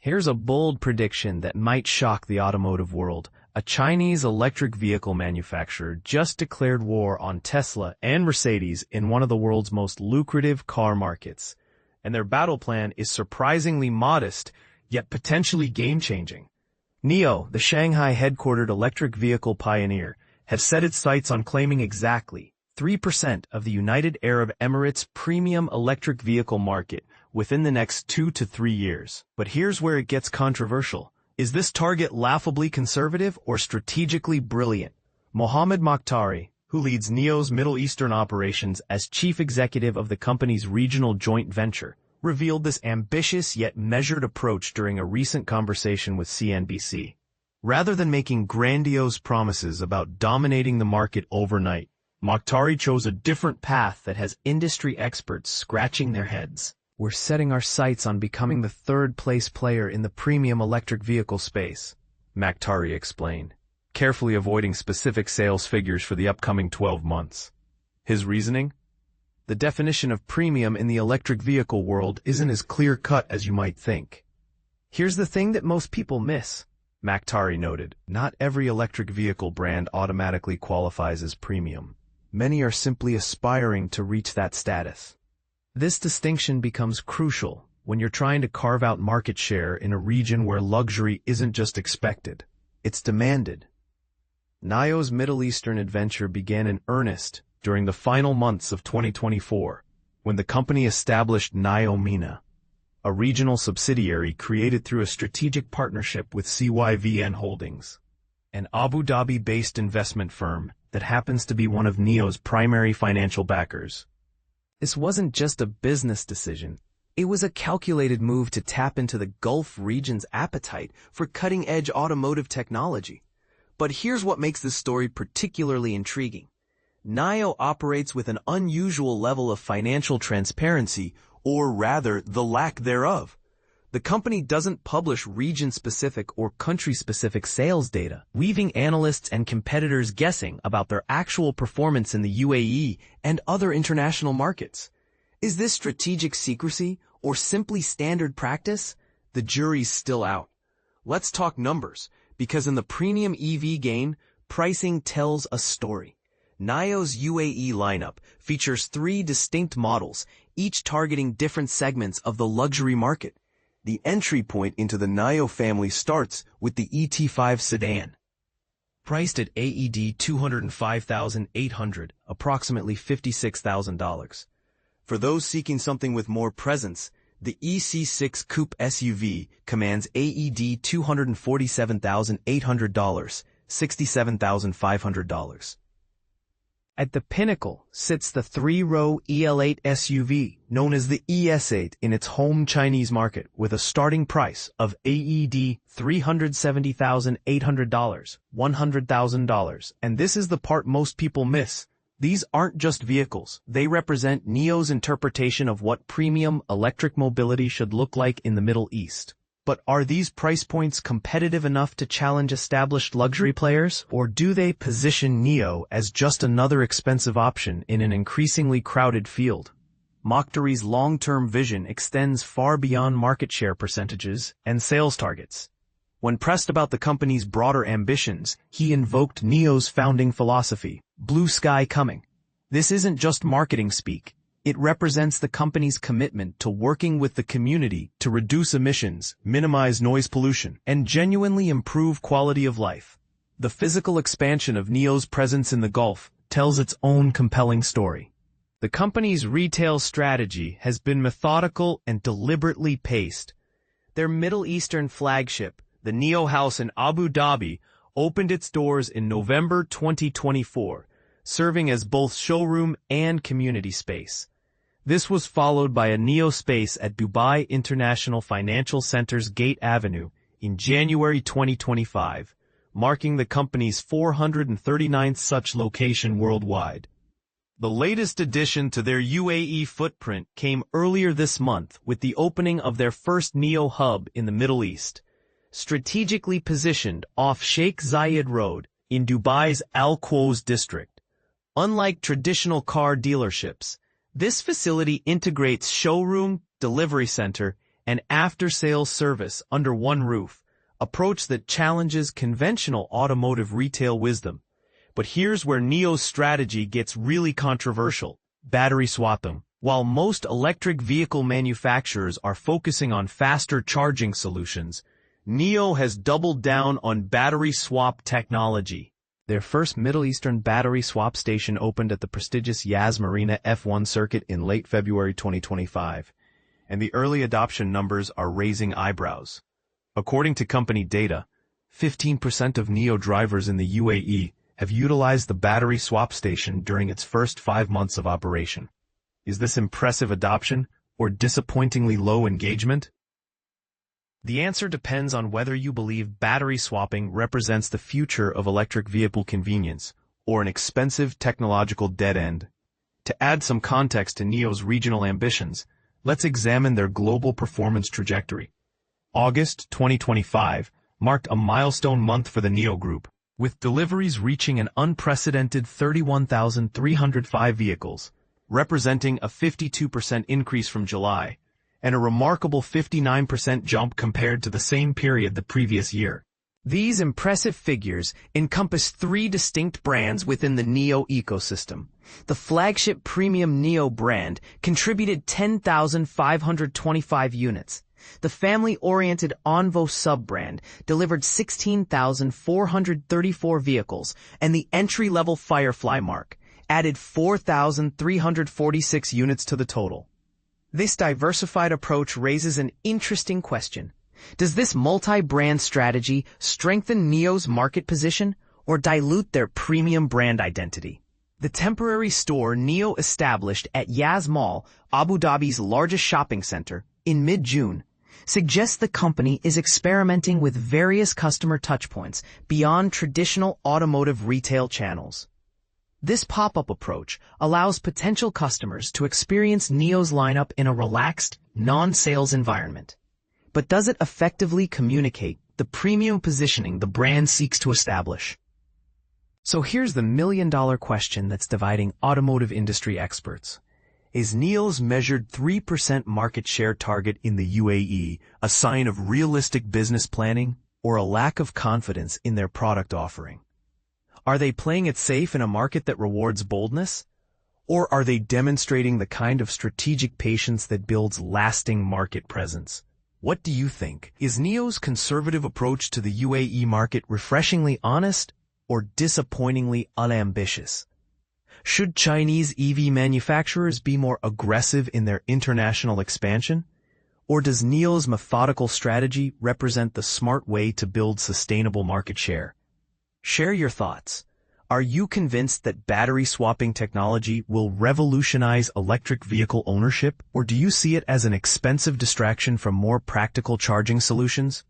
Here's a bold prediction that might shock the automotive world. A Chinese electric vehicle manufacturer just declared war on Tesla and Mercedes in one of the world's most lucrative car markets. And their battle plan is surprisingly modest, yet potentially game-changing. Nio, the Shanghai-headquartered electric vehicle pioneer, has set its sights on claiming exactly 3% of the United Arab Emirates' premium electric vehicle market within the next 2 to 3 years. But here's where it gets controversial. Is this target laughably conservative or strategically brilliant? Mohammed Mokhtari, who leads Nio's Middle Eastern operations as chief executive of the company's regional joint venture, revealed this ambitious yet measured approach during a recent conversation with CNBC. Rather than making grandiose promises about dominating the market overnight, Mokhtari chose a different path that has industry experts scratching their heads. We're setting our sights on becoming the third-place player in the premium electric vehicle space, Mokhtari explained, carefully avoiding specific sales figures for the upcoming 12 months. His reasoning? The definition of premium in the electric vehicle world isn't as clear-cut as you might think. Here's the thing that most people miss, Mokhtari noted. Not every electric vehicle brand automatically qualifies as premium. Many are simply aspiring to reach that status. This distinction becomes crucial when you're trying to carve out market share in a region where luxury isn't just expected, it's demanded. Nio's Middle Eastern adventure began in earnest during the final months of 2024, when the company established Nio MENA, a regional subsidiary created through a strategic partnership with CYVN Holdings, an Abu Dhabi-based investment firm that happens to be one of Nio's primary financial backers. This wasn't just a business decision. It was a calculated move to tap into the Gulf region's appetite for cutting-edge automotive technology. But here's what makes this story particularly intriguing. Nio operates with an unusual level of financial transparency, or rather, the lack thereof. The company doesn't publish region-specific or country-specific sales data, leaving analysts and competitors guessing about their actual performance in the UAE and other international markets. Is this strategic secrecy or simply standard practice? The jury's still out. Let's talk numbers, because in the premium EV game, pricing tells a story. Nio's UAE lineup features 3 distinct models, each targeting different segments of the luxury market. The entry point into the Nio family starts with the ET5 sedan. Priced at AED $205,800, approximately $56,000. For those seeking something with more presence, the EC6 Coupe SUV commands AED $247,800, $67,500. At the pinnacle sits the 3-row EL8 SUV, known as the ES8 in its home Chinese market, with a starting price of AED $370,800, $100,000. And this is the part most people miss. These aren't just vehicles. They represent Nio's interpretation of what premium electric mobility should look like in the Middle East. But are these price points competitive enough to challenge established luxury players, or do they position Nio as just another expensive option in an increasingly crowded field? Mokhtari's long-term vision extends far beyond market share percentages and sales targets. When pressed about the company's broader ambitions, he invoked Nio's founding philosophy, blue sky coming. This isn't just marketing speak. It represents the company's commitment to working with the community to reduce emissions, minimize noise pollution, and genuinely improve quality of life. The physical expansion of Nio's presence in the Gulf tells its own compelling story. The company's retail strategy has been methodical and deliberately paced. Their Middle Eastern flagship, the Nio House in Abu Dhabi, opened its doors in November 2024, serving as both showroom and community space. This was followed by a Nio space at Dubai International Financial Center's Gate Avenue in January 2025, marking the company's 439th such location worldwide. The latest addition to their UAE footprint came earlier this month with the opening of their first Nio hub in the Middle East, strategically positioned off Sheikh Zayed Road in Dubai's Al Quoz district. Unlike traditional car dealerships, this facility integrates showroom, delivery center, and after-sales service under one roof, approach that challenges conventional automotive retail wisdom. But here's where Nio's strategy gets really controversial: battery swapping. While most electric vehicle manufacturers are focusing on faster charging solutions, Nio has doubled down on battery swap technology. Their first Middle Eastern battery swap station opened at the prestigious Yas Marina F1 Circuit in late February 2025, and the early adoption numbers are raising eyebrows. According to company data, 15% of Nio drivers in the UAE have utilized the battery swap station during its first 5 months of operation. Is this impressive adoption or disappointingly low engagement? The answer depends on whether you believe battery swapping represents the future of electric vehicle convenience or an expensive technological dead end. To add some context to Nio's regional ambitions, let's examine their global performance trajectory. August 2025 marked a milestone month for the Nio Group, with deliveries reaching an unprecedented 31,305 vehicles, representing a 52% increase from July, and a remarkable 59% jump compared to the same period the previous year. These impressive figures encompass 3 distinct brands within the Nio ecosystem. The flagship premium Nio brand contributed 10,525 units. The family-oriented Envo sub-brand delivered 16,434 vehicles, and the entry-level Firefly mark added 4,346 units to the total. This diversified approach raises an interesting question. Does this multi-brand strategy strengthen Nio's market position or dilute their premium brand identity? The temporary store Nio established at Yas Mall, Abu Dhabi's largest shopping center, in mid-June, suggests the company is experimenting with various customer touchpoints beyond traditional automotive retail channels. This pop-up approach allows potential customers to experience Nio's lineup in a relaxed, non-sales environment. But does it effectively communicate the premium positioning the brand seeks to establish? So here's the million-dollar question that's dividing automotive industry experts. Is Nio's measured 3% market share target in the UAE a sign of realistic business planning or a lack of confidence in their product offering? Are they playing it safe in a market that rewards boldness? Or are they demonstrating the kind of strategic patience that builds lasting market presence? What do you think? Is Nio's conservative approach to the UAE market refreshingly honest or disappointingly unambitious? Should Chinese EV manufacturers be more aggressive in their international expansion? Or does Nio's methodical strategy represent the smart way to build sustainable market share? Share your thoughts. Are you convinced that battery swapping technology will revolutionize electric vehicle ownership, or do you see it as an expensive distraction from more practical charging solutions?